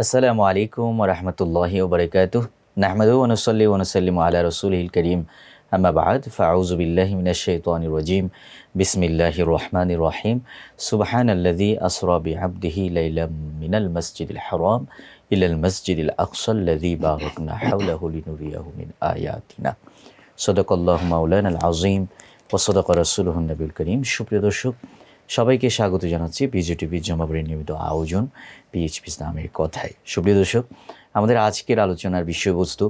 আসসালামু আলাইকুম ওয়া রাহমাতুল্লাহি ওয়া বারাকাতুহু নাহমাদুহু ওয়া নুসাল্লি ওয়া নুসাল্লিমু আলা রাসূলিহিল কারীম আম্মা বা'দ ফাআউযু বিল্লাহি মিনাশ শাইতানির রাজীম বিসমিল্লাহির রহমানির রহিম সুবহানাল্লাযী আসরা বি'আবদিহি লাইলাম মিনাল মাসজিদিল হারাম ইলাল মাসজিদিল আকসাল্লাযী বারাকনা হাওলাহু লিনুরিয়াহু মিন আয়াতিনা সাদাকাল্লাহু মাওলানাল আযীম ওয়া সাদাকা রাসূলুহুন নবিয়্যুল কারীম। সুপ্রিয় দর্শক, সবাইকে স্বাগত জানাচ্ছি বিজেটিভির জমাবারের নিয়মিত আয়োজন পিএইচপি নামের কথায়। সুপ্রিয় দর্শক, আমাদের আজকের আলোচনার বিষয়বস্তু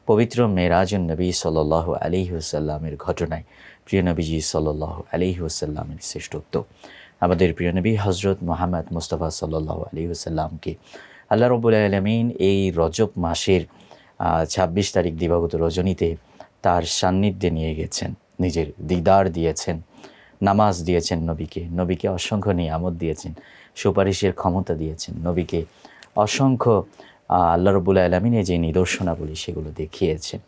পবিত্র মেরাজুন নবী সাল্লাল্লাহু আলাইহি ওয়াসাল্লামের ঘটনায় প্রিয় নবীজি সাল্লাল্লাহু আলাইহি ওয়াসাল্লামের শ্রেষ্ঠত্ব। আমাদের প্রিয় নবী হযরত মুহাম্মদ মুস্তাফা সাল্লাল্লাহু আলাইহি ওয়াসাল্লামকে আল্লাহ রাব্বুল আলামিন এই রজব মাসের ২৬ তারিখ দিবাগত রজনীতে তার সান্নিধ্যে নিয়ে গেছেন, নিজের দিদার দিয়েছেন, নামাজ দিয়েছেন, নবীকে অসংখ্য নিয়ামত দিয়েছেন, সুপারিশের ক্ষমতা দিয়েছেন, নবীকে অসংখ্য আল্লাহ রাব্বুল আলামিনের যে নিদর্শনাবলী সেগুলো দেখিয়েছেন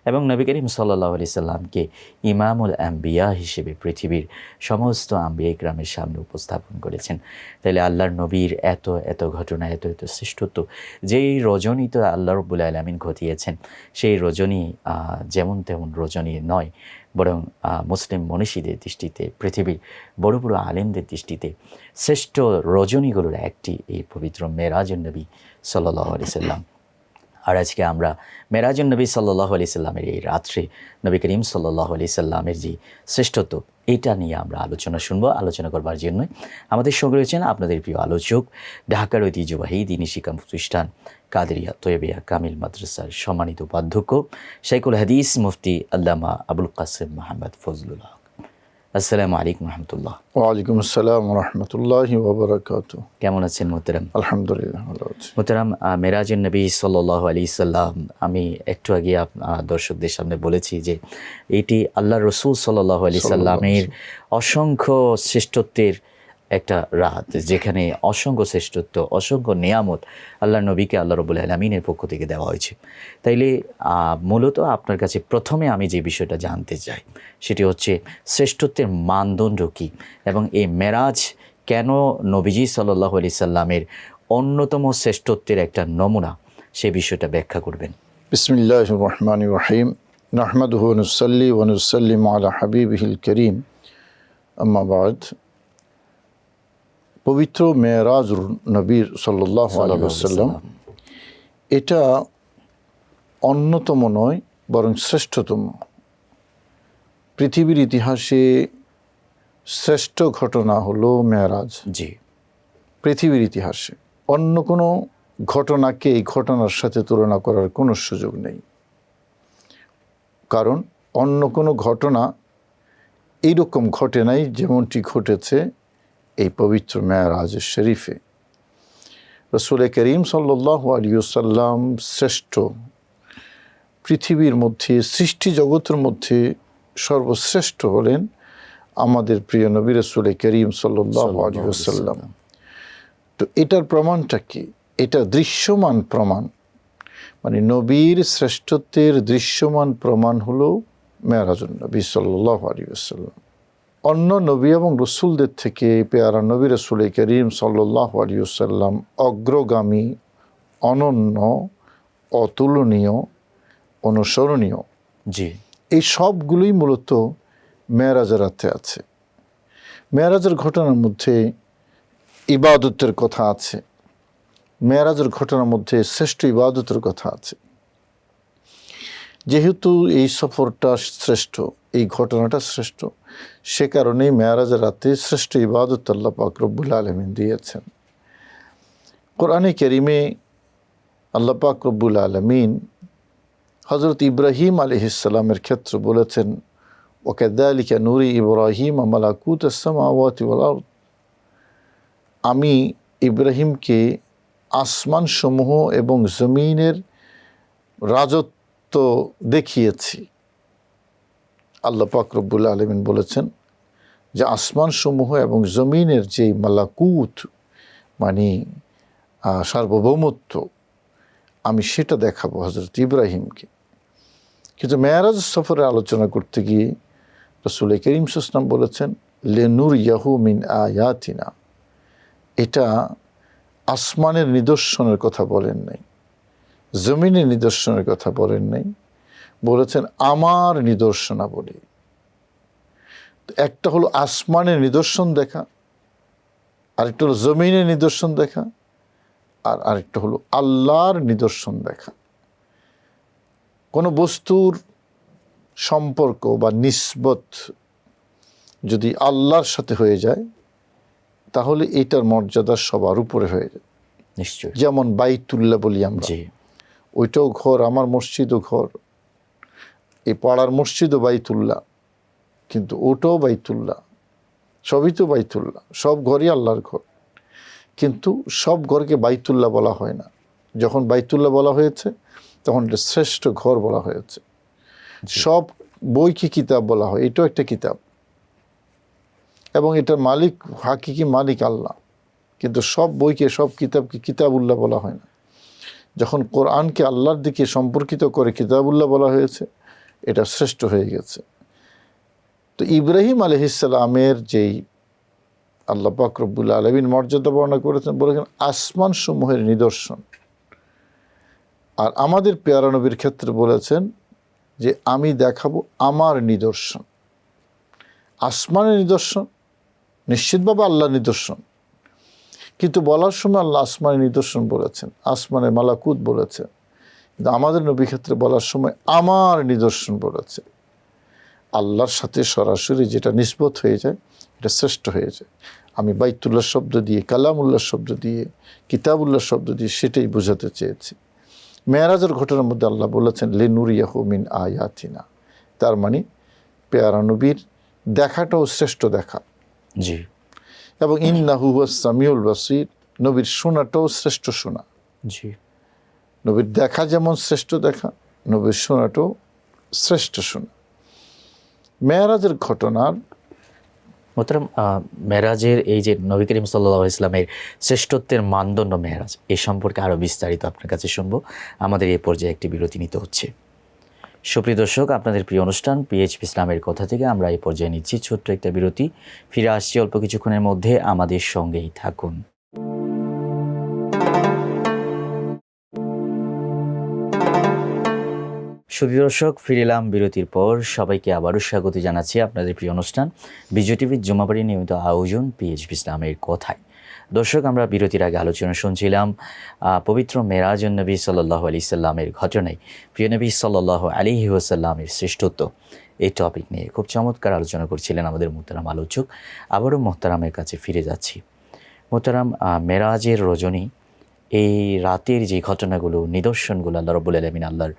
এবং নবী করিম সাল্লাল্লাহু আলাইহি সাল্লামকে ইমামুল আম্বিয়া হিসেবে পৃথিবীর সমস্ত আম্বিয়া ইকরামের সামনে উপস্থাপন করেছেন। তাইলে আল্লাহর নবীর এত ঘটনা, এত শ্রেষ্ঠত্ব, যেই রজনী তো আল্লাহ রাব্বুল আলামিন ঘটিয়েছেন, সেই রজনী যেমন তেমন রজনী নয়, বরং মুসলিম মনীষীদের দৃষ্টিতে, পৃথিবীর বড় বড় আলেমদের দৃষ্টিতে শ্রেষ্ঠ রজনীগুলোর একটি এই পবিত্র মেরাজুন নবী সাল্লাল্লাহু আলাইহি সাল্লাম। আর আজকে আমরা মেরাজুন নবী সাল্লাল্লাহু আলাইহি সাল্লামের এই রাত্রে নবী করিম সাল্লাল্লাহু আলাইহি সাল্লামের যে শ্রেষ্ঠত্ব, এটা নিয়ে আমরা আলোচনা করবার জন্যই আমাদের সঙ্গে রয়েছেন আপনাদের প্রিয় আলোচক, ঢাকার ঐতিহ্যবাহী দ্বীনী শিক্ষা প্রতিষ্ঠান কাদেরিয়া তৈয়বিয়া কামিল মাদ্রাসার সম্মানিত উপাধ্যক্ষ শাইখুল হাদিস মুফতি আল্লামা আবুল কাসেম মোহাম্মদ ফজলুল হক। আসসালামু আলাইকুম রহমতুল্লাহ। ওয়ালাইকুম আসসালাম রহমতুল্লাহি ওয়া বারাকাতুহু। কেমন আছেন মোহতারাম? আলহামদুলিল্লাহ ভালো আছি মোহতারাম, মেরাজুন নবী সাল্লাল্লাহু আলাইহি সাল্লাম, আমি একটু আগে দর্শকদের সামনে বলেছি যে এটি আল্লাহ রসুল সাল্লাল্লাহু আলাইহি সাল্লামের অসংখ্য শ্রেষ্ঠত্বের একটা রাত, যেখানে অসংখ্য শ্রেষ্ঠত্ব, অসংখ্য নিয়ামত আল্লাহ নবীকে আল্লাহ রাব্বুল আলামিনের পক্ষ থেকে দেওয়া হয়েছে। তাইলে মূলত আপনার কাছে প্রথমে আমি যে বিষয়টা জানতে চাই সেটি হচ্ছে শ্রেষ্ঠত্বের মানদণ্ড কী এবং এই মেরাজ কেন নবীজি সাল্লাল্লাহু আলাইহি সাল্লামের অন্যতম শ্রেষ্ঠত্বের একটা নমুনা, সে বিষয়টা ব্যাখ্যা করবেন। বিসমিল্লাহির রহমানির রহিম। নাহমাদুহু ওয়া নুসাল্লি ওয়া নুসাল্লিমু আলা হাবিবিহিল কারীম, আম্মা বা'দ। পবিত্র মেরাজুন নবী সাল্লাল্লাহু আলাইহি ওয়াসাল্লাম এটা অন্যতম নয়, বরং শ্রেষ্ঠতম। পৃথিবীর ইতিহাসে শ্রেষ্ঠ ঘটনা হলো মেরাজ। জি, পৃথিবীর ইতিহাসে অন্য কোনো ঘটনাকে এই ঘটনার সাথে তুলনা করার কোনো সুযোগ নেই, কারণ অন্য কোনো ঘটনা এইরকম ঘটে নাই যেমনটি ঘটেছে এই পবিত্র মেরাজ শরীফে। রাসূল করিম সাল্লাল্লাহু আলাইহি ওয়াসাল্লাম শ্রেষ্ঠ। পৃথিবীর মধ্যে, সৃষ্টি জগতের মধ্যে সর্বশ্রেষ্ঠ হলেন আমাদের প্রিয় নবী রাসূল করিম সাল্লাল্লাহু আলাইহি ওয়াসাল্লাম। তো এটার প্রমাণটা কি? এটা দৃশ্যমান প্রমাণ, মানে নবীর শ্রেষ্ঠত্বের দৃশ্যমান প্রমাণ হলো মেরাজুন নবী সাল্লাল্লাহু আলাইহি ওয়াসাল্লাম। অন্য নবী এবং রসুলদের থেকে পেয়ারা নবী রাসূল করিম সাল্লাল্লাহু আলাইহি ওয়াসাল্লাম অগ্রগামী, অনন্য, অতুলনীয়, অনুসরণীয়। জি, এই সবগুলোই মূলত মেরাজের রাতে আছে। মেরাজের ঘটনার মধ্যে ইবাদতের কথা আছে, মেরাজের ঘটনার মধ্যে শ্রেষ্ঠ ইবাদতের কথা আছে। যেহেতু এই সফরটা শ্রেষ্ঠ, এই ঘটনাটা শ্রেষ্ঠ, সে কারণেই মেরাজের রাতে শ্রেষ্ঠ ইবাদত আল্লাহ পাক রব্বুল আলামিন দিয়েছেন। কোরআনে কারীমে আল্লাহ পাক রব্বুল আলামিন হযরত ইব্রাহিম আলাইহিস সালামের ক্ষেত্রে বলেছেন, ওয়াকাযালিকা নুরি ইব্রাহিম মালাকুতাস সামাওয়াতি ওয়াল আরদ। আমি ইব্রাহিমকে আসমানসমূহ এবং জমিনের রাজত্ব দেখিয়েছি। আল্লাহ পাক রব্বুল আলামিন বলেছেন যে আসমানসমূহ এবং জমিনের যে মালাকুত, মানে সার্বভৌমত্ব, আমি সেটা দেখাবো হযরত ইব্রাহিমকে। কিন্তু মেরাজ সফরে আলোচনা করতে গিয়ে রাসূল করিম সাল্লাল্লাহু আলাইহি ওয়াসাল্লাম বলেছেন, লিনুরিয়াহু মিন আয়াতিনা। এটা আসমানের নিদর্শনের কথা বলেন নাই, জমিনের নিদর্শনের কথা বলেন নাই, বলেছেন আমার নিদর্শনাবলী। একটা হলো আসমানের নিদর্শন দেখা, আরেকটা হলো জমিনের নিদর্শন দেখা, আর আরেকটা হলো আল্লাহর নিদর্শন দেখা। কোনো বস্তুর সম্পর্ক বা নিসবত যদি আল্লাহর সাথে হয়ে যায়, তাহলে এটার মর্যাদা সবার উপরে হয়ে যায়। নিশ্চয়ই। যেমন বাইতুল্লাহ বলি আমরা, জি, ওইটাও ঘর, আমার মসজিদও ঘর, এই পাড়ার মসজিদও বাইতুল্লাহ, কিন্তু ওটাও বাইতুল্লাহ, সবই তো বাইতুল্লাহ, সব ঘরই আল্লাহর ঘর। কিন্তু সব ঘরকে বাইতুল্লাহ বলা হয় না। যখন বাইতুল্লাহ বলা হয়েছে তখন এটা শ্রেষ্ঠ ঘর বলা হয়েছে। সব বইকে কিতাব বলা হয়, এটাও একটা কিতাব, এবং এটার মালিক, হাকিকি মালিক আল্লাহ। কিন্তু সব বইকে, সব কিতাবকে কিতাবুল্লাহ বলা হয় না। যখন কোরআনকে আল্লাহর দিকে সম্পর্কিত করে কিতাবুল্লাহ বলা হয়েছে, এটা শ্রেষ্ঠ হয়ে গেছে। তো ইব্রাহিম আলাইহিসসালামের যেই আল্লাহ পাক রব্বুল আলামিন মর্যাদা বর্ণনা করেছেন, বলেছেন আসমান সমূহের নিদর্শন। আর আমাদের পেয়ারা নবীর ক্ষেত্রে বলেছেন যে আমি দেখাবো আমার নিদর্শন। আসমানের নিদর্শন নিশ্চিতভাবে আল্লাহর নিদর্শন, কিন্তু বলার সময় আল্লাহ আসমানের নিদর্শন বলেছেন, আসমানের মালাকুত বলেছেন। কিন্তু আমাদের নবী ক্ষেত্রে বলার সময় আমার নিদর্শন বলেছে। আল্লাহর সাথে সরাসরি যেটা নিসবত হয়ে যায়, এটা শ্রেষ্ঠ হয়ে যায়। আমি বাইতুল্লাহ শব্দ দিয়ে, কালামুল্লাহ শব্দ দিয়ে, কিতাবুল্লাহ শব্দ দিয়ে সেটাই বোঝাতে চেয়েছি। মেরাজের ঘটনার মধ্যে আল্লাহ বলেছেন লিনুরিয়াহু মিন আয়াতিনা, তার মানে পেয়ারা নবীর দেখাটাও শ্রেষ্ঠ দেখা। জি, এবং ইন্নাহু হুয়াস সামিউল বাসীর, নবীর শোনাটাও শ্রেষ্ঠ শোনা। জি। নবীর দেখা যেমন শ্রেষ্ঠ দেখা, নবীর শোনাটাও শ্রেষ্ঠ শোনা। মেরাজের ঘটনার মোহতারাম, মেরাজের এই যে নবী করিম সাল্লাল্লাহু আলাইহি ইসলামের শ্রেষ্ঠত্বের মানদণ্ড মেরাজ, এই সম্পর্কে আরও বিস্তারিত আপনার কাছে শুনবো। আমাদের এই পর্যায়ে একটি বিরতি নিতে হচ্ছে। সুপ্রিয় দর্শক, আপনাদের প্রিয় অনুষ্ঠান পিএইচপি ইসলামের কথা থেকে আমরা এই পর্যায়ে নিচ্ছি ছোট্ট একটা বিরতি। ফিরে আসছি অল্প কিছুক্ষণের মধ্যে, আমাদের সঙ্গেই থাকুন। সুপ্রিয় দর্শক, ফিরে এলাম বিরতির পর। সবাইকে আবারও স্বাগত জানাচ্ছি আপনাদের প্রিয় অনুষ্ঠান বিজয় টিভির জুমাবাড়ি নিয়মিত আয়োজন পিএইচপি ইসলামের কথায়। দর্শক, আমরা বিরতির আগে আলোচনা শুনছিলাম পবিত্র মেরাজুন নবী সাল্লাল্লাহু আলাইহি সাল্লামের ঘটনায় প্রিয় নবী সাল্লাল্লাহু আলাইহি ওয়াসাল্লামের শ্রেষ্ঠত্ব, এই টপিক নিয়ে খুব চমৎকার আলোচনা করছিলেন আমাদের মুহতারাম আলোচক। আবারও মুহতারামের কাছে ফিরে যাচ্ছি। মুহতারাম, মেরাজের রজনী, এই রাতের যে ঘটনাগুলো, নিদর্শনগুলো আল্লাহ রাব্বুল আলামিন আল্লাহর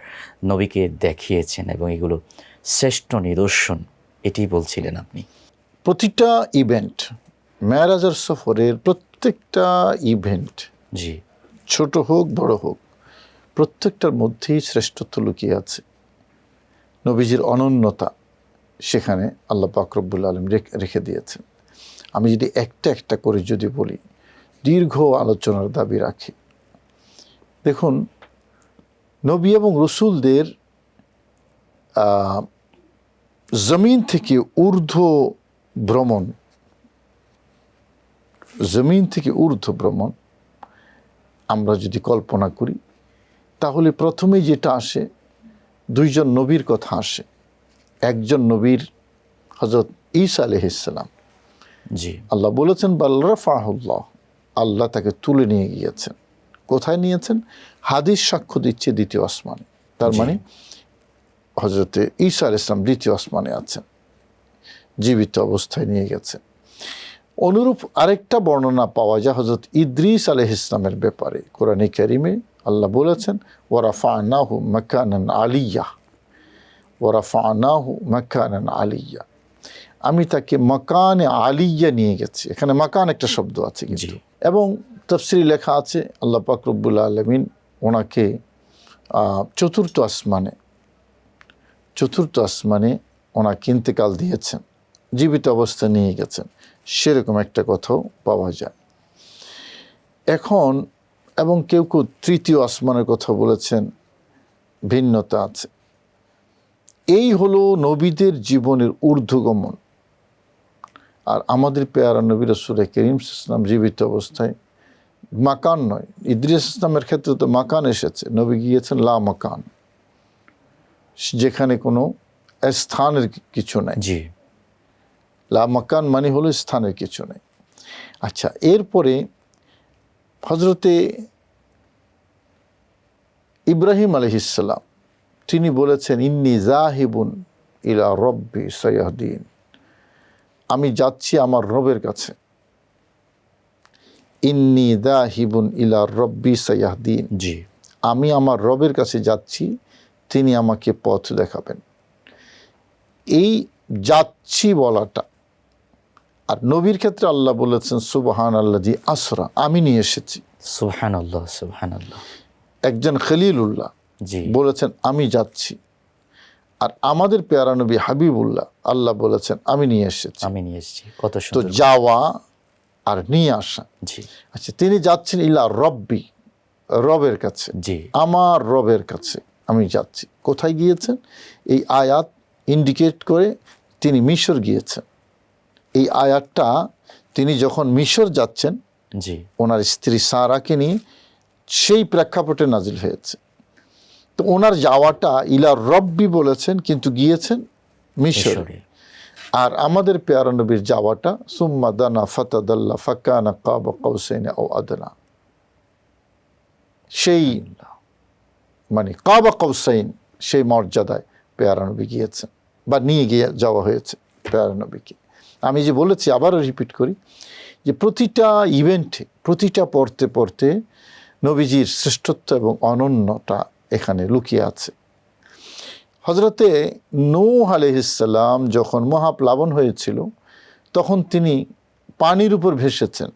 নবীকে দেখিয়েছেন এবং এগুলো শ্রেষ্ঠ নিদর্শন, এটি বলছিলেন আপনি। প্রতিটা ইভেন্ট, মেরাজের সফরের প্রত্যেকটা ইভেন্ট, জি, ছোট হোক বড় হোক, প্রত্যেকটার মধ্যেই শ্রেষ্ঠত্ব লুকিয়ে আছে। নবীজির অনন্যতা সেখানে আল্লাহ পাক রব্বুল আলামিন রেখে দিয়েছেন। আমি যদি একটা একটা করে যদি বলি, দীর্ঘ আলোচনার দাবি রাখি। দেখুন, নবী এবং রসুলদের জমিন থেকে ঊর্ধ্ব ভ্রমণ, জমিন থেকে ঊর্ধ্ব ভ্রমণ আমরা যদি কল্পনা করি, তাহলে প্রথমেই যেটা আসে, দুইজন নবীর কথা আসে। একজন নবীর হযরত ঈসা আলাইহিস সালাম। জি, আল্লাহ বলেছেন বাল রাফাহুল্লাহ, আল্লাহ তাকে তুলে নিয়ে গিয়েছেন। কোথায় নিয়েছেন? হাদিস সাক্ষ্য দিচ্ছে দ্বিতীয় আসমানে। তার মানে হযরতে ঈসা আলাইহিস সালাম দ্বিতীয় আসমানে আছেন, জীবিত অবস্থায় নিয়ে গেছেন। অনুরূপ আরেকটা বর্ণনা পাওয়া যায় হযরত ইদ্রিস আলাইহিস সালামের ব্যাপারে। কোরআনে কারিমে আল্লাহ বলেছেন ওয়ারাফানাহু মাকানান আলিয়্যা, ওয়ারাফানাহু মাকানান আলিয়্যা, আমি তাকে মাকানে আলিয়্যা নিয়ে গেছি। এখানে মাকান একটা শব্দ আছে কিন্তু। এবং তাফসীরে লেখা আছে আল্লাহ পাক রব্বুল আলামিন ওনাকে চতুর্থ আসমানে ওনাকে ইন্তেকাল দিয়েছেন, জীবিত অবস্থা নিয়ে গেছেন, সেরকম একটা কথাও পাওয়া যায়। এখন এবং কেউ কেউ তৃতীয় আসমানের কথা বলেছেন, ভিন্নতা আছে। এই হলো নবীদের জীবনের ঊর্ধ্বগমন। আর আমাদের পেয়ারা নবী রাসূল করিম সাল্লাল্লাহু আলাইহি ওয়াসাল্লাম জীবিত অবস্থায় মাকান নয়, ইদ্রিস ইসলামের ক্ষেত্রে তো মাকান এসেছে, নবী গিয়েছেন লা মাকান, যেখানে কোনো স্থানের কিছু নাই। জি লা মাকান মানে হলো স্থানের কিছু নেই। আচ্ছা, এরপরে হজরতে ইব্রাহিম আলাইহিসসালাম তিনি বলেছেন ইন্নী জাহিবুন ইলা রব্বি সায়াহদিন, আমি যাচ্ছি আমার রবের কাছে। ইন্নী জাহিবুন ইলা রব্বি সায়াহদিন, জি আমি আমার রবের কাছে যাচ্ছি, তিনি আমাকে পথ দেখাবেন। এই যাচ্ছি বলাটা, আর নবীর ক্ষেত্রে আল্লাহ বলেছেন সুবহান আল্লাযী আসরা, আমি নিয়ে এসেছি। সুবহানাল্লাহ সুবহানাল্লাহ। একজন খলিলুল্লাহ জি বলেছেন আমি যাচ্ছি, আর আমাদের পেয়ারা নবী হাবিবুল্লাহ আল্লাহ বলেছেন আমি নিয়ে এসেছি। আমি নিয়ে এসেছি, কত তো সুন্দর। যাওয়া আর নিয়ে আসা। জি আচ্ছা, তিনি যাচ্ছেন ইলা রব্বি, রবের কাছে, জি আমার রবের কাছে আমি যাচ্ছি। কোথায় গিয়েছেন? এই আয়াত ইন্ডিকেট করে তিনি মিশর গিয়েছেন। এই আয়াতটা তিনি যখন মিশর যাচ্ছেন জি ওনার স্ত্রী সারাকে নিয়ে, সেই প্রেক্ষাপটে নাজিল হয়েছে। তো ওনার যাওয়াটা ইলা রব্বি বলেছেন, কিন্তু গিয়েছেন মিশরে। মিশরে। আর আমাদের পেয়ারা নবীর যাওয়াটা সুম্মা দানা ফাতাদাল্লা ফাকানা কাবা কাউসাইন আও আদনা, সেই মানে কাবা কাউসাইন, সেই মর্যাদায় পেয়ারা নবী গিয়েছেন, বা নিয়ে গিয়ে যাওয়া হয়েছে পেয়ারা নবীকে। আমি যে বলেছি, আবারও রিপিট করি, যে প্রতিটা ইভেন্টে, প্রতিটা পড়তে পড়তে নবীজির শ্রেষ্ঠত্ব এবং অনন্যতা এখানে লুকিয়ে আছে। হজরতে নূহ আলাইহিসসালাম যখন মহাপ্লাবন হয়েছিল, তখন তিনি পানির উপর ভেসেছেন।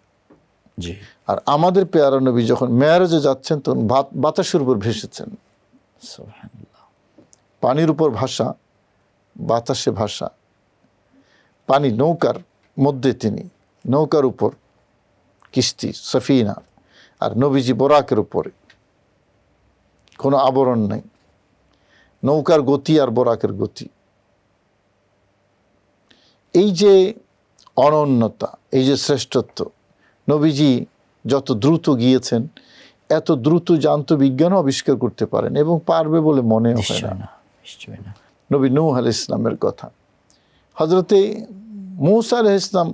জি আর আমাদের পেয়ারা নবী যখন মেরাজে যাচ্ছেন, তখন বাতাসের উপর ভেসেছেন। সুবহানাল্লাহ। পানির উপর ভাষা, বাতাসে ভাষা, পানি নৌকার মধ্যে, তিনি নৌকার উপর কিস্তি সফিনা, আর নবীজি বোরাকের উপরে, কোনো আবরণ নেই। নৌকার গতি আর বোরাকের গতি, এই যে অনন্যতা, এই যে শ্রেষ্ঠত্ব, নবীজি যত দ্রুত গিয়েছেন, এত দ্রুত জান্ত বিজ্ঞানও আবিষ্কার করতে পারেন, এবং পারবে বলে মনেও হয় নিশ্চয় না। না, নিশ্চয় না। নবী নূহ আলাইহিস সালামের কথা। হজরতে মূসা আলাইহিস সালাম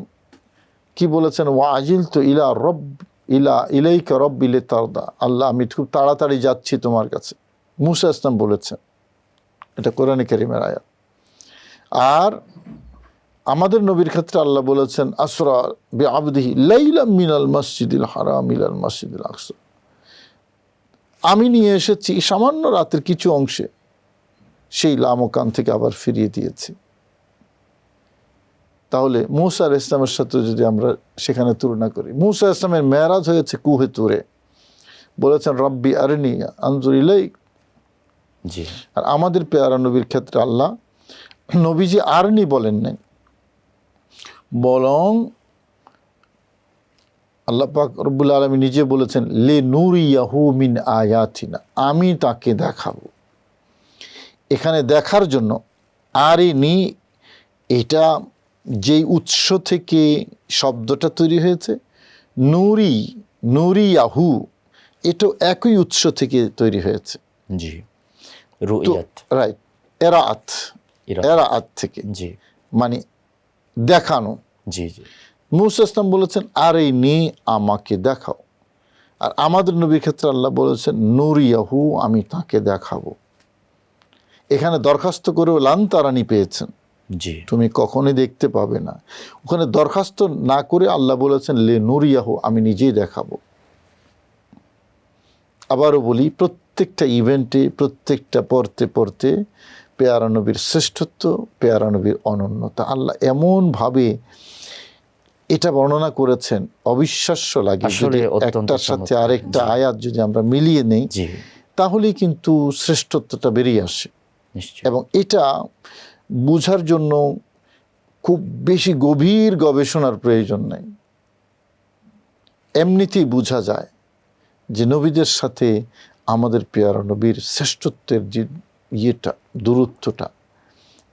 কি বলেছেন? ওয়াজিলতু ইলা রব ইলাইকা রব্বি লিতারদা, আল্লাহ আমি খুব তাড়াতাড়ি যাচ্ছি তোমার কাছে, মূসা ইসলাম বলেছেন। এটা কোরআনে কারীমের আয়াত। আর আমাদের নবীর ক্ষেত্রে আল্লাহ বলেছেন আসরা বিআবদিহি লাইলাম মিনাল মসজিদিল হারাম ইলাল মসজিদিল আকসা, আমি নিয়ে এসেছি সামান্য রাতের কিছু অংশে, সেই লামকান থেকে আবার ফিরিয়ে দিয়েছি। তাহলে মূসা আলাইহিস সালামের সাথে যদি আমরা সেখানে তুলনা করি, মূসা আলাইহিস সালামের মেরাজ হয়েছে কুহে তুরে, বলেছেন রব্বি আরনি আনজুর ইলাইক। জি আর আমাদের পেয়ারা নবীর ক্ষেত্রে আল্লাহ নবীজি আরনি বলেন নাই, বরং আল্লাহ পাক রব্বুল আলামিন নিজে বলেছেন লি নুরিয়াহু মিন আয়াতিনা, আমি তাকে দেখাবো। এখানে দেখার জন্য আরিনি, এটা যেই উৎস থেকে শব্দটা তৈরি হয়েছে, নুরিয়াহু, এটা একই উৎস থেকে তৈরি হয়েছে। জি তো রুইয়াত। রাইট, এরাআত থেকে, জি মানে দেখানো। জি জি মূসা ইসলাম বলেছেন আরিনি, আমাকে দেখাও। আর আমাদের নবীর ক্ষেত্রে আল্লাহ বলেছেন নুরিয়াহু, আমি তাকে দেখাবো। এখানে দরখাস্ত করেও লান তারানি পেয়েছেন, জি তুমি কখনোই দেখতে পাবে না। ওখানে দরখাস্ত না করে আল্লাহ বলেছেন লে নুরিয়াহু, আমি নিজেই দেখাবো। আবারও বলি, প্রত্যেকটা ইভেন্টে, প্রত্যেকটা পড়তে পড়তে পেয়ারা নবীর শ্রেষ্ঠত্ব, পেয়ারা নবীর অনন্যতা আল্লাহ এমনভাবে এটা বর্ণনা করেছেন, অবিশ্বাস্য লাগে। আসলে যদি অত্যন্ত একটার সাথে চমৎকার। আরেকটা জি। আয়াত যদি আমরা মিলিয়ে নেই, জি তাহলেই কিন্তু শ্রেষ্ঠত্বটা বেরিয়ে আসে। নিশ্চয়। এবং এটা বোঝার জন্য খুব বেশি গভীর গবেষণার প্রয়োজন নেই, এমনিতেই বোঝা যায় যে নবীদের সাথে আমাদের পেয়ারা নবীর শ্রেষ্ঠত্বের যে ইয়েটা, দূরত্বটা,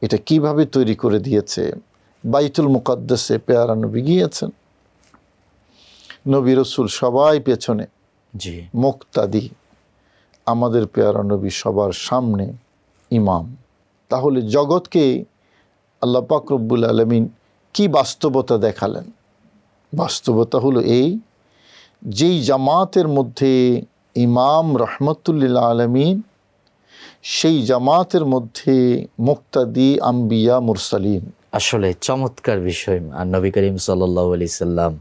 এটা কিভাবে তৈরি করে দিয়েছে। বাইতুল মুকাদ্দাসে পেয়ারা নবী গিয়েছেন, নবী রসুল সবাই পেছনে, জি, মুক্তাদি, আমাদের পেয়ারা নবী সবার সামনে ইমাম। তাহলে জগৎকে আল্লাহ পাক রব্বুল আলামিন কি বাস্তবতা দেখালেন? বাস্তবতা হলো এই, যেই জামাতের মধ্যে ইমাম রহমতুল্লিল আলামিন, সেই জামাতের মধ্যে মুক্তাদি আম্বিয়া মুরসালিন। আসলে চমৎকার বিষয়। আর নবী করিম সাল্লাল্লাহু আলাইহি সাল্লাম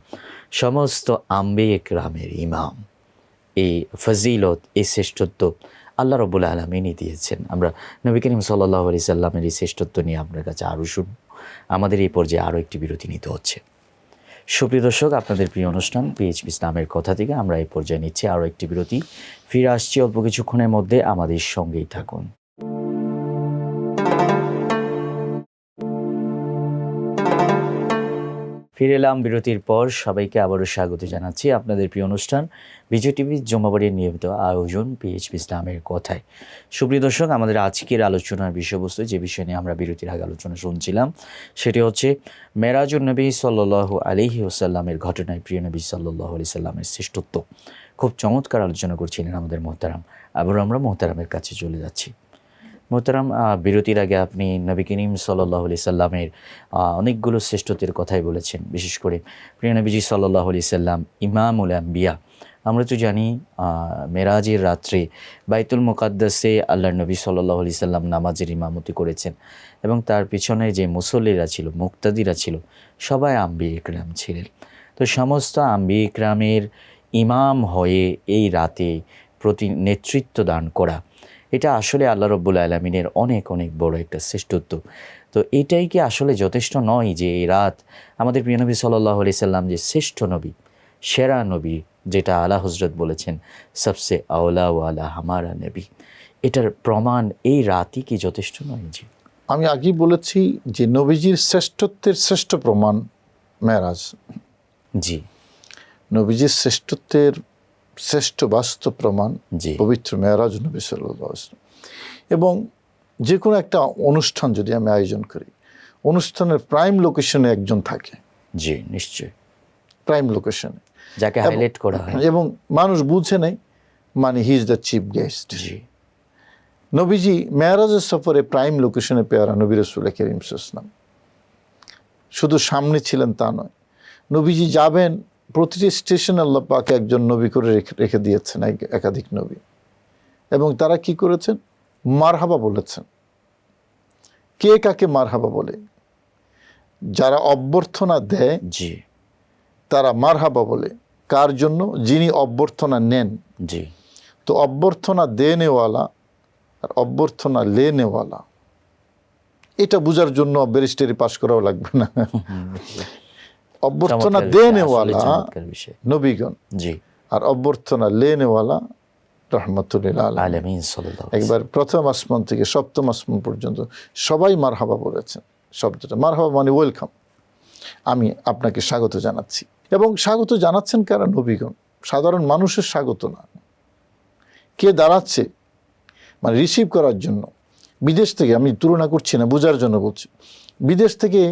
সমস্ত আম্বিয়ে কেরামের ইমাম। এই ফজিলত, এই শ্রেষ্ঠত্ব আল্লাহ রাব্বুল আলামিনই দিয়েছেন। আমরা নবী করিম সাল্লাল্লাহু আলাইহি সাল্লামের এই শ্রেষ্ঠত্ব নিয়ে আপনার কাছে আরও শুনব। আমাদের এই পর্যায়ে আরও একটি বিরতি নিতে হচ্ছে। সুপ্রিয় দর্শক, আপনাদের প্রিয় অনুষ্ঠান পিএইচপি ইসলামের কথা থেকে আমরা এই পর্যায়ে নিচ্ছি আরও একটি বিরতি। ফিরে আসছি অল্প কিছুক্ষণের মধ্যে, আমাদের সঙ্গেই থাকুন। ফিরে এলাম বিরতির পর। সবাইকে আবারও স্বাগত জানাচ্ছি আপনাদের প্রিয় অনুষ্ঠান বিজয় টিভি জুম্মাবাড়ির নিয়মিত আয়োজন পিএইচপি ইসলামের কথায়। সুপ্রিয় দর্শক, আমাদের আজকের আলোচনার বিষয়বস্তু, যে বিষয় নিয়ে আমরা বিরতির আগে আলোচনা শুনছিলাম, সেটি হচ্ছে মেরাজুন নবী সাল্লাল্লাহু আলাইহি ওয়াসাল্লামের ঘটনায় প্রিয় নবী সাল্লাল্লাহু আলাইহি সাল্লামের শ্রেষ্ঠত্ব। খুব চমৎকার আলোচনা করছিলেন আমাদের মোহতারাম। আবার আমরা মোহতারামের কাছে চলে যাচ্ছি। মোহতারাম, বিরতির আগে আপনি নবী করিম সাল্লাল্লাহু আলাইহি সাল্লামের অনেকগুলো শ্রেষ্ঠত্বের কথাই বলেছেন। বিশেষ করে প্রিয় নবীজি সাল্লাল্লাহু আলাইহি সাল্লাম ইমামুল আম্বিয়া। আমরা তো জানি মেরাজের রাত্রে বাইতুল মুকাদ্দাসে আল্লাহর নবী সাল্লাল্লাহু আলাইহি সাল্লাম নামাজের ইমামতি করেছেন এবং তার পিছনে যে মুসল্লিরা ছিল, মুক্তাদিরা ছিল, সবাই আম্বিয়ে ইকরাম ছিলেন। তো সমস্ত আম্বিয়ে ইকরামের ইমাম হয়ে এই রাতে নেতৃত্ব দান করা, এটা আসলে আল্লাহ রাব্বুল আলামিনের অনেক অনেক বড় একটা শ্রেষ্ঠত্ব। তো এটাই কি আসলে যথেষ্ট নয় যে এই রাত আমাদের প্রিয় নবী সাল্লাল্লাহু আলাইহি সাল্লাম যে শ্রেষ্ঠ নবী, সেরা নবী, যেটা আলা হজরত বলেছেন সবসে আওলা ওয়ালা হামারা নবী, এটার প্রমাণ এই রাতই কি যথেষ্ট নয়? জি, আমি আগেই বলেছি যে নবীজির শ্রেষ্ঠত্বের শ্রেষ্ঠ প্রমাণ মেরাজ। জি, নবীজির শ্রেষ্ঠত্বের শ্রেষ্ঠ বাস্তব প্রমাণ জি, পবিত্র মেরাজ নবী সাল্লাল্লাহু আলাইহি ওয়াসাল্লাম। এবং যে কোনো একটা অনুষ্ঠান যদি আমি আয়োজন করি, অনুষ্ঠানের প্রাইম লোকেশনে একজন থাকে, জি, নিশ্চয়, প্রাইম লোকেশনে, যাকে হাইলাইট করা হয়। এবং মানুষ বুঝে নেই, মানে he is the chief guest. জি, নবীজি মেরাজের সফরে প্রাইম লোকেশনে পেয়ারা নবী রাসূল কারীম সাল্লাল্লাহু আলাইহি ওয়াসাল্লাম শুধু সামনে ছিলেন তা নয়, নবীজি যাবেন প্রতিটি স্টেশনে আল্লাহ পাক একজন নবী করে রেখে দিয়েছেন, একাধিক নবী, এবং তারা কি করেছেন? মারহাবা বলেছেন। কে কাকে মারহাবা বলে? যারা অভ্যর্থনা দেয় জি, তারা মারহাবা বলে। কার জন্য? যিনি অভ্যর্থনা নেন। জি, তো অভ্যর্থনা দেনেওয়ালা আর অভ্যর্থনা লেনেওয়ালা, এটা বোঝার জন্য ব্যারিস্টারি পাশ করাও লাগবে না। অভ্যর্থনা দেনেওয়ালা নবীগণ, জি, আর অভ্যর্থনা লেনেওয়ালা রহমতুল্লিল আলামিন সাল্লাল্লাহু আলাইহি একবার প্রথম আসমান থেকে সপ্তম আসমান পর্যন্ত সবাই মারহাবা বলেছেন। শব্দটা মারহাবা মানে ওয়েলকাম, আমি আপনাকে স্বাগত জানাচ্ছি। এবং স্বাগত জানাচ্ছেন কারা? নবীগণ। সাধারণ মানুষের স্বাগত না। কে দাঁড়াচ্ছে? মানে রিসিভ করার জন্য। বিদেশ থেকে, আমি তুলনা করছি না, বোঝার জন্য বলছি, বিদেশ থেকে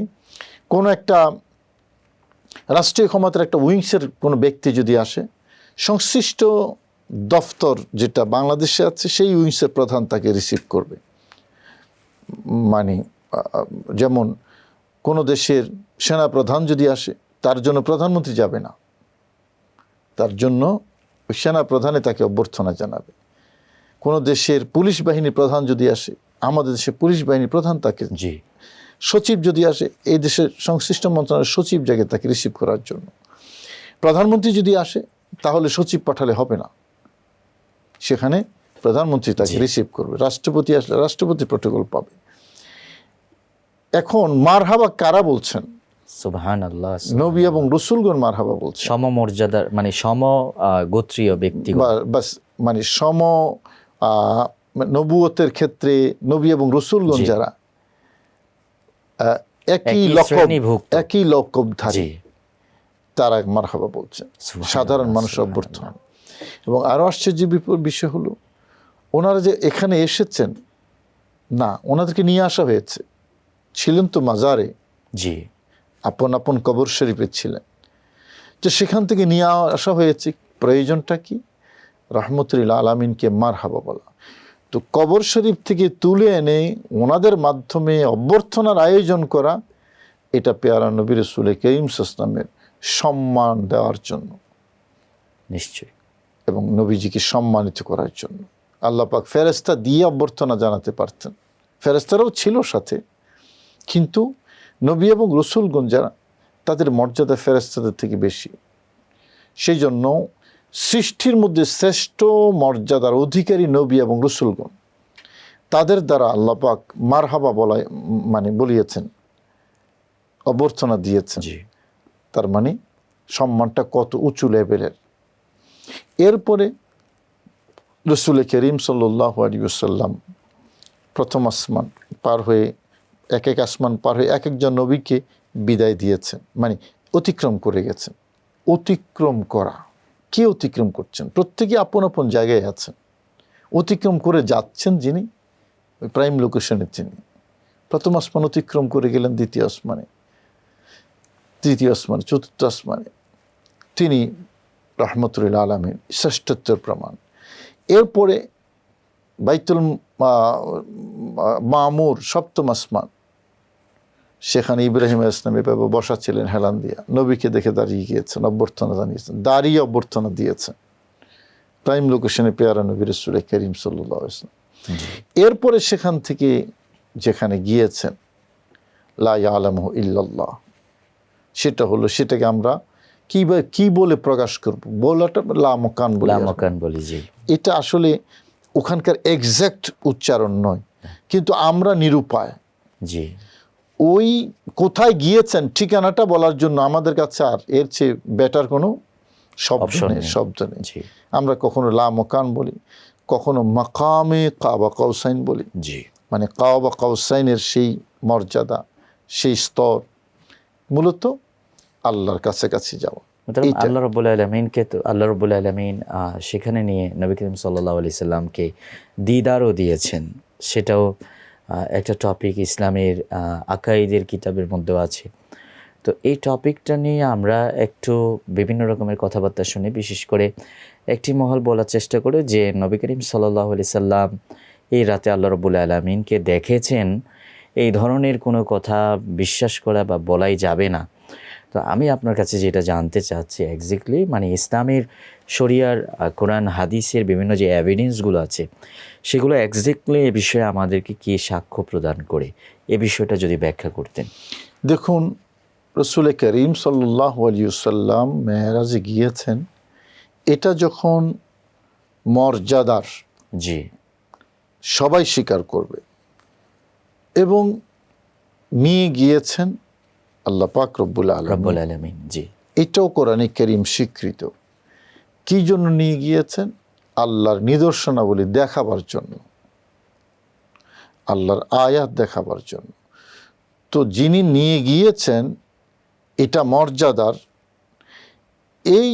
কোনো একটা রাষ্ট্রীয় ক্ষমতার একটা উইংসের কোনো ব্যক্তি যদি আসে, সংশ্লিষ্ট দফতর যেটা বাংলাদেশে আছে সেই উইংসের প্রধান তাকে রিসিভ করবে। মানে যেমন কোনো দেশের সেনা প্রধান যদি আসে, তার জন্য প্রধানমন্ত্রী যাবে না, তার জন্য ওই সেনা প্রধানে তাকে অভ্যর্থনা জানাবে। কোনো দেশের পুলিশ বাহিনীর প্রধান যদি আসে, আমাদের দেশের পুলিশ বাহিনীর প্রধান তাকে, জি, সচিব যদি আসে, এই দেশের সংশ্লিষ্ট মন্ত্রণালয়ের সচিব জায়গায় তাকে রিসিভ করার জন্য। প্রধানমন্ত্রী যদি আসে, তাহলে সচিব পাঠালে হবে না, সেখানে প্রধানমন্ত্রী তাকে রিসিভ করবে। রাষ্ট্রপতি আসলে রাষ্ট্রপতি প্রটোকল পাবে। এখন মারহাবা কারা বলছেন? সুবহানাল্লাহ, নবী এবং রসুলগণ মারহাবা বলছেন। সমমর্যাদার, মানে সম গোত্রীয় ব্যক্তি, বাস, মানে সম নবুয়তের ক্ষেত্রে নবী এবং রসুলগণ যারা একই লকবধারী, তারা মারহাবা বলছেন। সাধারণ মানুষ অভ্যর্থনা। এবং আরো আশ্চর্য বিষয় হলো, ওনারা যে এখানে এসেছেন, না, ওনাদেরকে নিয়ে আসা হয়েছে। ছিলেন তো মাজারে, জি, আপন আপন কবর শরীফে ছিলেন। যে সেখান থেকে নিয়ে আসা হয়েছে। প্রয়োজনটা কি? রাহমাতুল আলামিনকে মারহাবা বলা। তো কবর শরীফ থেকে তুলে এনে ওনাদের মাধ্যমে অভ্যর্থনার আয়োজন করা, এটা পেয়ারা নবী রাসূল করিম সাল্লাল্লাহু আলাইহি ওয়াসাল্লামের সম্মান দেওয়ার জন্য, নিশ্চয়ই, এবং নবীজিকে সম্মানিত করার জন্য। আল্লাহ পাক ফেরেশতা দিয়ে অভ্যর্থনা জানাতে পারতেন, ফেরেশতারাও ছিল সাথে, কিন্তু নবী এবং রসুলগণ যারা, তাদের মর্যাদা ফেরেশতাদের থেকে বেশি। সেই জন্য সৃষ্টির মধ্যে শ্রেষ্ঠ মর্যাদার অধিকারী নবী এবং রসুলগণ, তাদের দ্বারা আল্লাহ পাক মারহাবা বলায় মানে বলিয়েছেন, অভ্যর্থনা দিয়েছেন। তার মানে সম্মানটা কত উঁচু লেভেলের। এরপরে রাসূল করিম সাল্লাল্লাহু আলাইহি ওয়াসাল্লাম প্রথম আসমান পার হয়ে, এক এক আসমান পার হয়ে এক একজন নবীকে বিদায় দিয়েছেন, মানে অতিক্রম করে গেছেন। অতিক্রম করা, কে অতিক্রম করছেন? প্রত্যেকে আপন আপন জায়গায় আছেন। অতিক্রম করে যাচ্ছেন যিনি, ওই প্রাইম লোকেশনের যিনি। প্রথম আসমান অতিক্রম করে গেলেন দ্বিতীয় আসমানে, তৃতীয় আসমানে, চতুর্থ আসমানে। তিনি রাহমাতুল আলামিন, শ্রেষ্ঠত্বের প্রমাণ। এরপরে বাইতুল মামুর, সপ্তম আসমান, সেখানে ইব্রাহিম আলাইহিস সালাম এভাবে বসা ছিলেন হেলান দিয়া, নবীকে দেখে দাঁড়িয়ে গিয়েছেন, অভ্যর্থনা জানিয়েছেন, দাঁড়িয়ে অভ্যর্থনা দিয়েছেন। প্রাইম লোকেশনে পেয়ারা নবী রাসূল করিম সাল্লাল্লাহু আলাইহি ওয়াসাল্লাম। এরপরে সেখান থেকে যেখানে গিয়েছেন, লা ইয়ালামু ইল্লাল্লাহ, সেটা হলো, সেটাকে আমরা কি বলে প্রকাশ করব? বলাটা লামকান বলি। এটা আসলে ওখানকার এক্সাক্ট উচ্চারণ নয়, কিন্তু আমরা নিরুপায়। জি, ওই কোথায় গিয়েছেন ঠিকানাটা বলার জন্য আমাদের কাছে আর এর চেয়ে বেটার কোনো শব্দ নেই। আমরা কখনো লামকান বলি, কখনো মাকামে কাবা কাউসাইন বলি। মানে কাবা কাউসাইনের সেই মর্যাদা, সেই স্তর, মূলত আল্লাহর কাছাকাছি যাওয়া। আল্লাহ রাব্বুল আলামিনকে, তো আল্লাহ রাব্বুল আলামিন সেখানে নিয়ে নবী করিম সাল্লাল্লাহু আলাইহি সাল্লামকে দিদারও দিয়েছেন। সেটাও একটা টপিক ইসলামের আকাইদের কিতাবের মধ্যেও আছে। তো এই টপিকটা নিয়ে আমরা একটু বিভিন্ন রকমের কথাবার্তা শুনি। বিশেষ করে একটি মহল বলার চেষ্টা করে যে নবী করিম সাল্লাল্লাহু আলাইহি সাল্লাম এই রাতে আল্লাহ রাব্বুল আলামিনকে দেখেছেন, এই ধরনের কোনো কথা বিশ্বাস করা বা বলাই যাবে না। তো আমি আপনার কাছে যেটা জানতে চাচ্ছি এক্স্যাক্টলি, মানে ইসলামের শরিয়ার, কোরআন হাদিসের বিভিন্ন যে এভিডেন্সগুলো আছে, সেগুলো এক্স্যাক্টলি এ বিষয়ে আমাদেরকে কি সাক্ষ্য প্রদান করে, এ বিষয়টা যদি ব্যাখ্যা করতেন। দেখুন, রাসূল করিম সাল্লাল্লাহু আলাইহি ওয়াসাল্লাম মেরাজে গিয়েছেন, এটা যখন মর্যাদার, সবাই স্বীকার করবে, এবং নিয়ে গিয়েছেন আল্লাহ পাক রব্বুল আলামিন। এটাও কোরআনে কারীম স্বীকৃত। কি জন্য নিয়ে গিয়েছেন? আল্লাহর নিদর্শনাবলী দেখাবার জন্য, আল্লাহর আয়াত দেখাবার জন্য। তো যিনি নিয়ে গিয়েছেন, এটা মর্যাদার। এই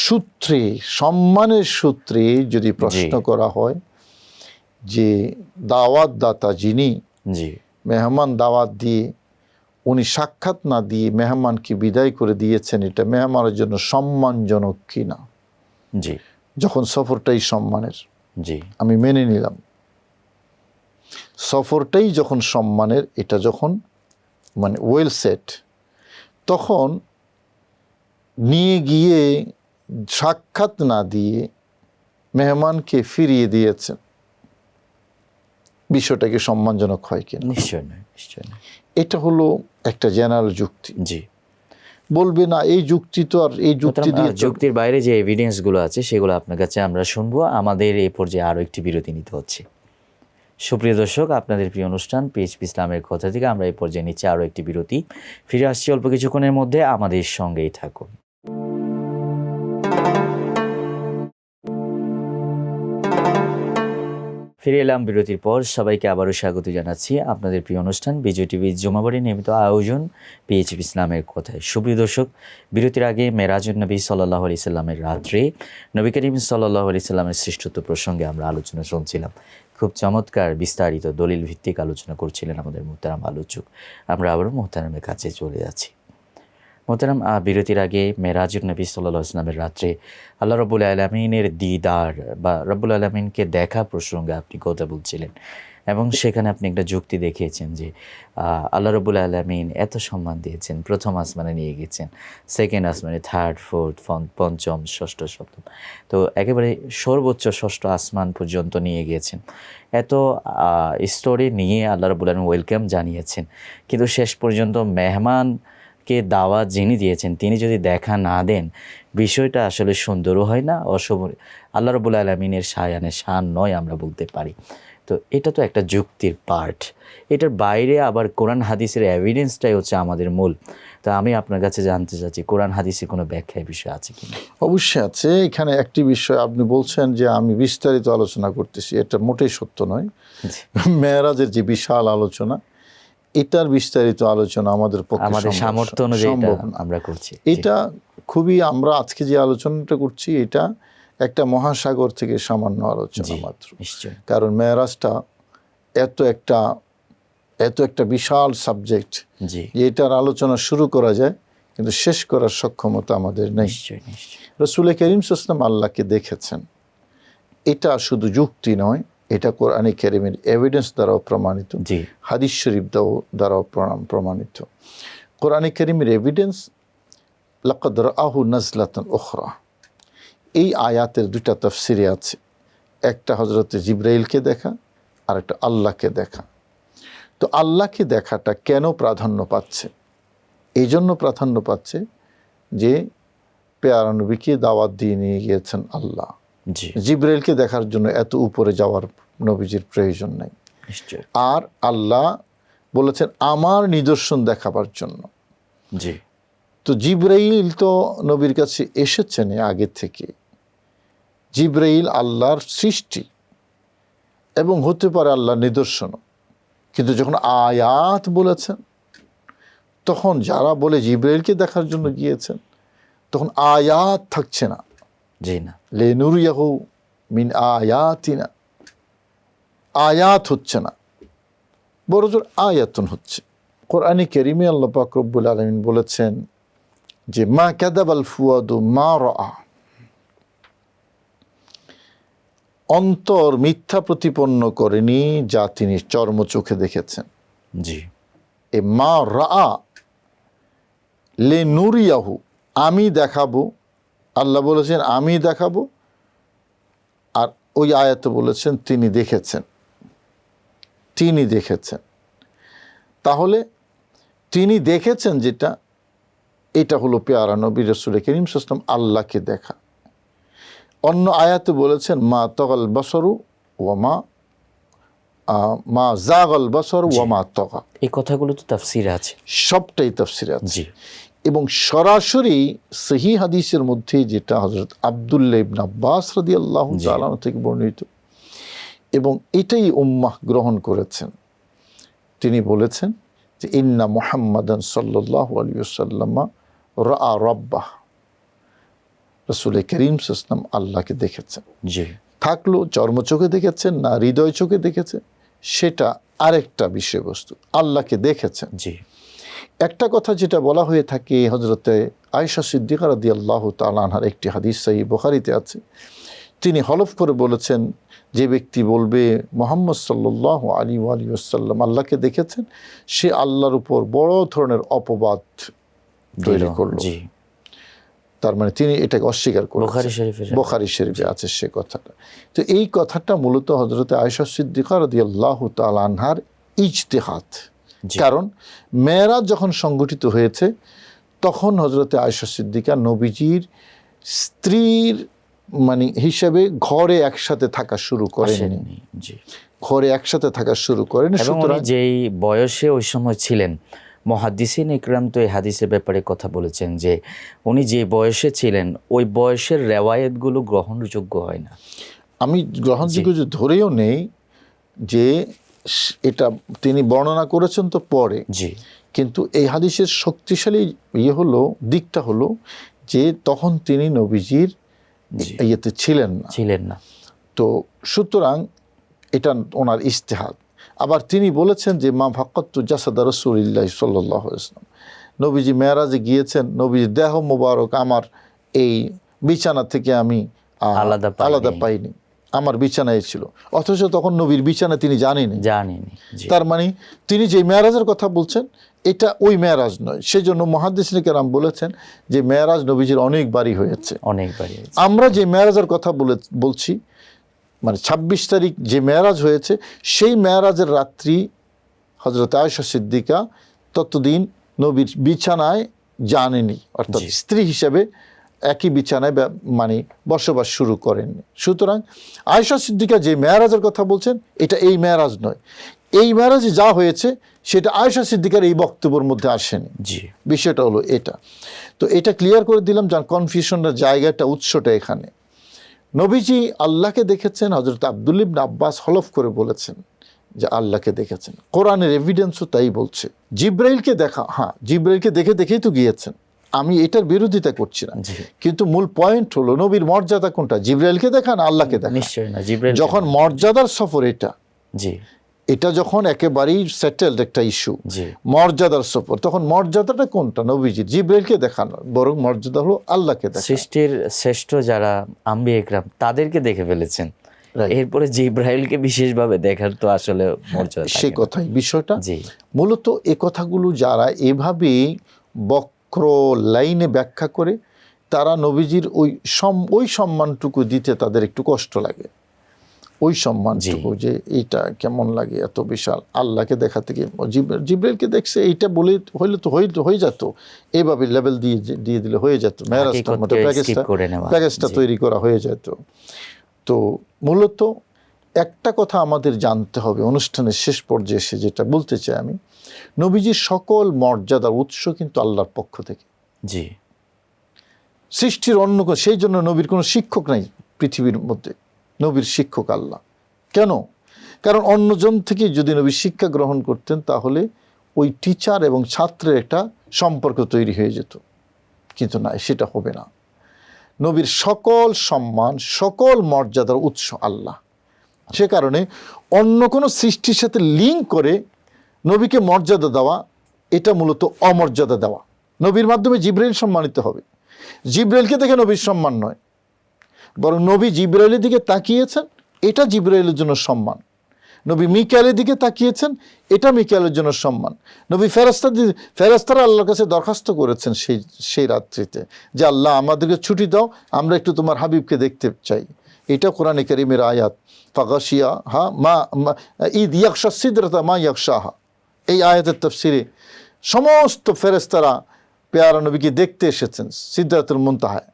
সূত্রে, সম্মানের সূত্রে যদি প্রশ্ন করা হয় যে দাওয়াত দাতা যিনি, মেহমান দাওয়াত দিয়ে উনি সাক্ষাৎ না দিয়ে মেহমানকে বিদায় করে দিয়েছেন, এটা মেহমানের জন্য সম্মানজনক কি না? যখন সফরটাই সম্মানের, আমি মেনে নিলাম, সফরটাই যখন সম্মানের, এটা যখন মানে ওয়েল সেট, তখন নিয়ে গিয়ে সাক্ষাৎ না দিয়ে মেহমানকে ফিরিয়ে দিয়েছেন, বিষয়টাকে সম্মানজনক হয় কিনা? নিশ্চয় নয়, নিশ্চয় নয়। এটা হলো একটা জেনারেল যুক্তি। বলবে না এই যুক্তি তো, আর এই যুক্তি দিয়ে, যুক্তির বাইরে যে এভিডেন্সগুলো আছে সেগুলো আপনার কাছে আমরা শুনবো। আমাদের এই পর্যায়ে আরও একটি বিরতি নিতে হচ্ছে। সুপ্রিয় দর্শক, আপনাদের প্রিয় অনুষ্ঠান পিএইচপি ইসলামের কথা থেকে আমরা এই পর্যায়ে নিচ্ছি আরও একটি বিরতি। ফিরে আসছি অল্প কিছুক্ষণের মধ্যে, আমাদের সঙ্গেই থাকুন। ফিরে এলাম বিরতির পর। সবাইকে আবারও স্বাগত জানাচ্ছি আপনাদের প্রিয় অনুষ্ঠান বিজয় টিভি জুমাবারে নিয়মিত আয়োজন পিএইচপি ইসলামের কথায়। সুপ্রিয় দর্শক, বিরতির আগে মেরাজুন নবী সাল্লাল্লাহু আলাইহি সাল্লামের রাত্রে নবী করিম সাল্লাল্লাহু আলাইহি সাল্লামের শ্রেষ্ঠত্ব প্রসঙ্গে আমরা আলোচনা শুনছিলাম। খুব চমৎকার বিস্তারিত দলিল ভিত্তিক আলোচনা করছিলেন আমাদের মুহতারাম আলোচক। আমরা আবারও মুহতারামের কাছে চলে যাচ্ছি। মোহতারাম, বিরতির আগে মেরাজুন নবী সাল্লাল্লাহু আলাইহি ওয়াসাল্লামের রাত্রে আল্লাহ রাব্বুল আলামিনের দিদার বা রাব্বুল আলামিনকে দেখা প্রসঙ্গে আপনি কথা বলছিলেন, এবং সেখানে আপনি একটা যুক্তি দেখিয়েছেন যে আল্লাহ রাব্বুল আলামিন এত সম্মান দিয়েছেন, প্রথম আসমানে নিয়ে গেছেন, সেকেন্ড আসমানে, থার্ড, ফোর্থ, পঞ্চম, ষষ্ঠ, সপ্তম, তো একেবারে সর্বোচ্চ ষষ্ঠ আসমান পর্যন্ত নিয়ে গিয়েছেন। এত স্টোরি নিয়ে আল্লাহ রাব্বুল আলামিন ওয়েলকাম জানিয়েছেন, কিন্তু শেষ পর্যন্ত মেহমানকে দাওয়াত যিনি দিয়েছেন তিনি যদি দেখা না দেন, বিষয়টা আসলে সুন্দরও হয় না, আল্লাহ রাব্বুল আলামিনের শায়ানে শান নয় আমরা বলতে পারি। তো এটা তো একটা যুক্তির পার্ট, এটার বাইরে আবার কোরআন হাদিসের এভিডেন্সটাই হচ্ছে আমাদের মূল। তো আমি আপনার কাছে জানতে চাচ্ছি, কোরআন হাদিসে কোনো ব্যাখ্যা বিষয় আছে কি না? অবশ্যই আছে। এখানে একটি বিষয় আপনি বলছেন যে আমি বিস্তারিত আলোচনা করতেছি, এটা মোটেই সত্য নয়। মেরাজের যে বিশাল আলোচনা, এটার বিস্তারিত আলোচনা আমাদের পক্ষে আমাদের সামর্থ্য অনুযায়ী সম্ভব না। আমরা করছি এটা খুবই, আমরা আজকে যে আলোচনাটা করছি এটা একটা মহাসাগর থেকে সামান্য আলোচনা মাত্র। নিশ্চয়, কারণ মেরাজটা এত একটা বিশাল সাবজেক্ট যে এটার আলোচনা শুরু করা যায় কিন্তু শেষ করার সক্ষমতা আমাদের নেই। রাসূল করিম সাল্লাল্লাহু আলাইহি ওয়াসাল্লাম আল্লাহকে দেখেছেন, এটা শুধু যুক্তি নয়, এটা কোরআনে কারীমের এভিডেন্স দ্বারাও প্রমাণিত, হাদিস শরীফ দ্বারাও প্রমাণিত। কোরআনে কারীমের এভিডেন্স লাকাদ রাআহু নাজলাতান উখরা, এই আয়াতের দুটা তাফসিরে আছে, একটা হযরতে জিবরাইলকে দেখা আর একটা আল্লাহকে দেখা। তো আল্লাহকে দেখাটা কেন প্রাধান্য পাচ্ছে? এই জন্য প্রাধান্য পাচ্ছে যে পেয়ারা নবীকে দাওয়াত দিয়ে নিয়ে গিয়েছেন আল্লাহ। জিবরাইলকে দেখার জন্য এত উপরে যাওয়ার নবীজির প্রয়োজন নেই। আর আল্লাহ বলেছেন আমার নিদর্শন দেখাবার জন্য। তো জিবরাইল তো নবীর কাছে এসেছেন আগে থেকে। জিবরাইল আল্লাহর সৃষ্টি এবং হতে পারে আল্লাহর নিদর্শন, কিন্তু যখন আয়াত বলেছেন তখন যারা বলে জিবরাইলকে দেখার জন্য গিয়েছেন তখন আয়াত থাকছে না। লিনুরিয়াহু মিন আয়াতিনা, আয়াত হচ্ছে না, বড়জোর আয়াতুন হচ্ছে। কোরআনে কারীমে আল্লাহ পাক রব্বুল আলামিন বলেছেন যে মা কাযাবাল ফুয়াদু মা রাআ, অন্তর মিথ্যা প্রতিপন্ন করেনি যা তিনি চর্ম চোখে দেখেছেন। এ মা রাআ লিনুরিয়াহু, আমি দেখাবো, আল্লাহ বলেছেন আমি দেখাবো, আর ওই আয়াতে বলেছেন তিনি দেখেছেন, তিনি দেখেছেন। তাহলে তিনি দেখেছেন যেটা, এটা হলো পেয়ারা নবী রাসূল করিম সাল্লাল্লাহু আলাইহি ওয়াসাল্লাম আল্লাহকে দেখা। অন্য আয়াতে বলেছেন মা তাগাল বাসারু ওয়া মা জাগাল বাসারু ওয়া মা তাগা। এই কথাগুলো তো তাফসীরে আছে, সবটাই তাফসীরে আছে। এবং সরাসরি সহিহ হাদিসের মধ্যে যেটা হযরত আব্দুল্লাহ ইবনে আব্বাস রাদিয়াল্লাহু তাআলা আনহু থেকে বর্ণিত, এবং এটাই উম্মাহ গ্রহণ করেছেন, তিনি বলেছেন যে ইন্না মুহাম্মাদান সাল্লাল্লাহু আলাইহি ওয়াসাল্লাম রাআ রাব্বাহ, রাসূল করিম সাল্লাল্লাহু আলাইহি ওয়াসাল্লাম আল্লাহকে দেখেছেন। থাকলো চর্ম চোখে দেখেছেন না হৃদয় চোখে দেখেছেন সেটা আরেকটা বিষয়বস্তু, আল্লাহকে দেখেছেন। একটা কথা যেটা বলা হয়ে থাকে, হযরতে আয়েশা সিদ্দিকা রাদিয়াল্লাহু তাআলা আনহার একটি হাদিস সহিহ বুখারীতে আছে, তিনি হলফ করে বলেছেন যে ব্যক্তি বলবে মুহাম্মদ সাল্লাল্লাহু আলাইহি ওয়াসাল্লাম আল্লাহকে দেখেছেন, সে আল্লাহর উপর বড় ধরনের অপবাদ তৈরি করলো। তার মানে তিনি এটাকে অস্বীকার করেছেন। বুখারী শরীফে আছে সে কথাটা। তো এই কথাটা মূলত হযরতে আয়েশা সিদ্দিকা রাদিয়াল্লাহু তাআলা আনহার ইজতিহাদ। কারণ মেরাজ যখন সংগঠিত হয়েছে তখন হযরতে আয়েশা সিদ্দিকা নবীজির স্ত্রীর মানে হিসেবে ঘরে একসাথে থাকা শুরু করেননি, ঘরে একসাথে থাকা শুরু করেনি। সুতরাং যেই বয়সে ওই সময় ছিলেন, মুহাদ্দিসিন ইকরাম তো এই হাদিসের ব্যাপারে কথা বলেছেন যে উনি যে বয়সে ছিলেন ওই বয়সের রেওয়ায়েতগুলো গ্রহণযোগ্য হয় না। আমি গ্রহণযোগ্য ধরেও নেই যে এটা তিনি বর্ণনা করেছেন তো পরে, কিন্তু এই হাদিসের শক্তিশালী দিকটা হলো যে তখন তিনি নবীজির ইয়েতে ছিলেন না। তো সুতরাং এটা ওনার ইজতিহাদ। আবার তিনি বলেছেন যে মা ফাক্কাতু জাসাদা রাসূলিল্লাহ সাল্লাল্লাহু আলাইহি ওয়াসাল্লাম, নবীজি মেরাজে গিয়েছেন, নবীজি দেহ মোবারক আমার এই বিছানা থেকে আমি আলাদা পাইনি, আমার বিছানায় ছিল। অথচ তখন নবীর বিছানা তিনি জানেনি। তার মানে তিনি যে মেরাজের কথা বলছেন এটা ওই মেরাজ নয়। সেজন্য মুহাদ্দিসিনে কেরাম বলেছেন যে মেরাজ নবীজির অনেকবারই হয়েছে। আমরা যে মেরাজের কথা বলছি মানে 26 তারিখ যে মেরাজ হয়েছে, সেই মেরাজের রাত্রি হযরত আয়েশা সিদ্দিকা ততদিন নবীর বিছানায় জানেনি, অর্থাৎ স্ত্রী হিসেবে একই বিছানায় মানে বসবাস শুরু করেননি। সুতরাং আয়েশা সিদ্দিকা যে মেরাজের কথা বলছেন এটা এই মেরাজ নয়। এই মেরাজে যা হয়েছে সেটা আয়েশা সিদ্দিকার এই বক্তব্যের মধ্যে আসেনি। বিষয়টা হলো এটা। তো এটা ক্লিয়ার করে দিলাম, যার কনফিউশনের জায়গাটা, উৎসটা এখানে। নবীজি আল্লাহকে দেখেছেন, হযরত আব্দুল্লাহ ইবনে আব্বাস হলফ করে বলেছেন যে আল্লাহকে দেখেছেন। কোরআনের এভিডেন্সও তাই বলছে। জিব্রাইলকে দেখা, হ্যাঁ জিব্রাইলকে দেখেই তো গিয়েছেন, আমি এটার বিরোধিতা করছি না, কিন্তু মূল পয়েন্ট হলো নবীর মর্যাদা কোনটা, জিব্রাইলকে দেখা না আল্লাহকে দেখা? নিশ্চয়ই না, জিব্রাইল যখন মর্যাদার সফর এটা যখন একেবারেই সেটেলড একটা ইস্যু, মর্যাদার সফর, তখন মর্যাদাটা কোনটা? নবীজির জিব্রাইলকে দেখানো, বরং মর্যাদা হলো আল্লাহকে দেখা। সৃষ্টির শ্রেষ্ঠ যারা আম্বিয়া ইকরাম তাদেরকে দেখে ফেলেছেন, এরপরে জিব্রাইলকে বিশেষভাবে দেখার তো আসলে মর্যাদা সেই কথাই বিষয়টা। মূলত এই কথাগুলো যারা এভাবে বক্র লাইনে ব্যাখ্যা করে, তারা নবীজির ওই সম্মানটুকু দিতে তাদের একটু কষ্ট লাগে। ওই সম্মানটুকু যে এইটা কেমন লাগে, এত বিশাল আল্লাহকে দেখা থেকে জিব্রাইলকে দেখছে, এইটা বলে হইলে তো হয়ে যেত, এইভাবে লেভেল দিয়ে দিলে হয়ে যেত, মেরাজটার মতো প্যাকেজটা তৈরি করা হয়ে যেত। তো মূলত একটা কথা আমাদের জানতে হবে অনুষ্ঠানের শেষ পর্যায়ে এসে, যেটা বলতে চাই আমি, নবীজির সকল মর্যাদার উৎস কিন্তু আল্লাহর পক্ষ থেকে। সৃষ্টির অন্য সেই জন্য নবীর কোনো শিক্ষক নাই পৃথিবীর মধ্যে, নবীর শিক্ষক আল্লাহ। কেন? কারণ অন্যজন থেকে যদি নবী শিক্ষা গ্রহণ করতেন তাহলে ওই টিচার এবং ছাত্রের একটা সম্পর্ক তৈরি হয়ে যেত, কিন্তু না, সেটা হবে না। নবীর সকল সম্মান, সকল মর্যাদার উৎস আল্লাহ। সে কারণে অন্য কোনো সৃষ্টির সাথে লিঙ্ক করে নবীকে মর্যাদা দেওয়া, এটা মূলত অমর্যাদা দেওয়া। নবীর মাধ্যমে জিব্রাইল সম্মানিত হবে, জিব্রাইলকে দেখে নবীর সম্মান নয়, বরং নবী জিব্রাইলের দিকে তাকিয়েছেন, এটা জিব্রাইলের জন্য সম্মান। নবী মিকাইলের দিকে তাকিয়েছেন, এটা মিকাইলের জন্য সম্মান। নবী ফেরেশতারা আল্লাহর কাছে দরখাস্ত করেছেন সেই রাত্রিতে যে আল্লাহ আমাদেরকে ছুটি দাও, আমরা একটু তোমার হাবিবকে দেখতে চাই। এটা কোরআনে কারীমের আয়াত। ফাগাশিয়া হা মা ঈদ ইয়াকশা সিদরাতা মা ইয়াকশাহা, এই আয়াতের তাফসিরে সমস্ত ফেরেশতারা পেয়ারা নবীকে দেখতে এসেছেন সিদরাতুল মুনতাহায়।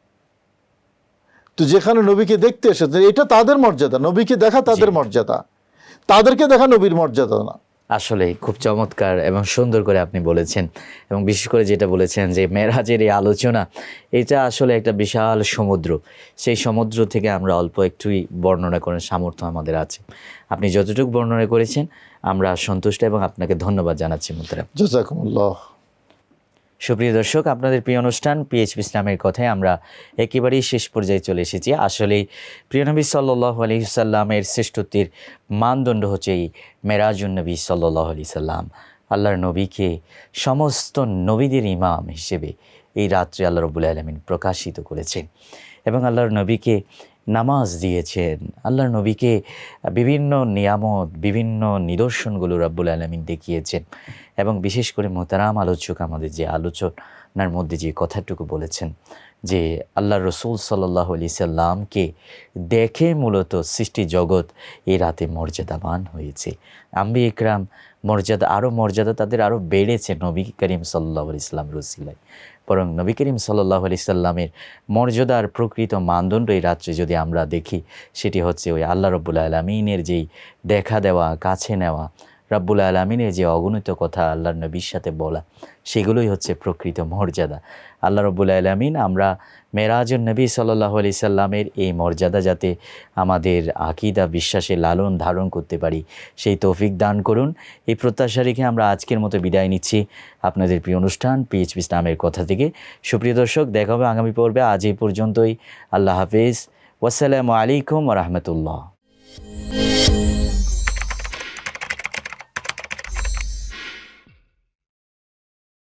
তো যেখানে নবীকে দেখতে এসেছেন, এটা তাদের মর্যাদা, নবীকে দেখা তাদের মর্যাদা, তাদেরকে দেখা নবীর মর্যাদা না। আসলে খুব চমৎকার এবং সুন্দর করে আপনি বলেছেন, এবং বিশেষ করে যেটা বলেছেন যে মেরাজের এই আলোচনা, এটা আসলে একটা বিশাল সমুদ্র। সেই সমুদ্র থেকে আমরা অল্প একটুই বর্ণনা করার সামর্থ্য আমাদের আছে। আপনি যতটুকু বর্ণনা করেছেন আমরা সন্তুষ্ট এবং আপনাকে ধন্যবাদ জানাচ্ছি মুহতারাম। জাযাকুমুল্লাহ। সুপ্রিয় দর্শক, আপনাদের প্রিয় অনুষ্ঠান পিএইচপি ইসলামের কথায় আমরা একেবারেই শেষ পর্যায়ে চলে এসেছি। আসলেই প্রিয় নবী সাল্লাল্লাহু আলাইহি সাল্লামের শ্রেষ্ঠত্বের মানদণ্ড হচ্ছে এই মেরাজুন নবী সাল্লাল্লাহু আলাইহি সাল্লাম। আল্লাহর নবীকে সমস্ত নবীদের ইমাম হিসেবে এই রাত্রে আল্লাহ রাব্বুল আলামিন প্রকাশিত করেছেন, এবং আল্লাহর নবীকে নামাজ দিয়েছেন। আল্লাহর নবীকে বিভিন্ন নিয়ামত, বিভিন্ন নিদর্শনগুলো রাব্বুল আলামিন দেখিয়েছেন, এবং বিশেষ করে মোহতারাম আলোচক আমাদের যে আলোচনার মধ্যে যে কথাটুকু বলেছেন যে আল্লাহ রসুল সাল্লাল্লাহু আলাইহি সাল্লামকে দেখে মূলত সৃষ্টি জগৎ এই রাতে মর্যাদাবান হয়েছে। আম্বিয়া ইকরাম মর্যাদা তাদের আরও বেড়েছে নবী করিম সাল্লাল্লাহু আলাইহি সাল্লামের ওসিলায়। বরং নবী করিম সাল্লাল্লাহু আলাইহি সাল্লামের মর্যাদার প্রকৃত মানদণ্ড এই রাত্রে যদি আমরা দেখি, সেটি হচ্ছে ওই আল্লাহ রাব্বুল আলামিনের যেই দেখা দেওয়া, কাছে নেওয়া, রাব্বুল আলামিনের যে অগণিত কথা আল্লাহর নবীর সাথে বলা, সেগুলোই হচ্ছে প্রকৃত মর্যাদা। আল্লাহ রাব্বুল আলামিন আমরা মেরাজুন নবী সাল্লাল্লাহু আলাইহি সাল্লামের এই মর্যাদা যাতে আমাদের আকীদা বিশ্বাসে লালন ধারণ করতে পারি, সেই তৌফিক দান করুন। এই প্রত্যাশা রেখে আমরা আজকের মতো বিদায় নিচ্ছি আপনাদের প্রিয় অনুষ্ঠান পিএইচপি ইসলামের কথা থেকে। সুপ্রিয় দর্শক, দেখা হবে আগামী পর্বে। আজ এই পর্যন্তই। আল্লাহ হাফেজ। ওয়াসসালামু আলাইকুম ওয়া রাহমাতুল্লাহ।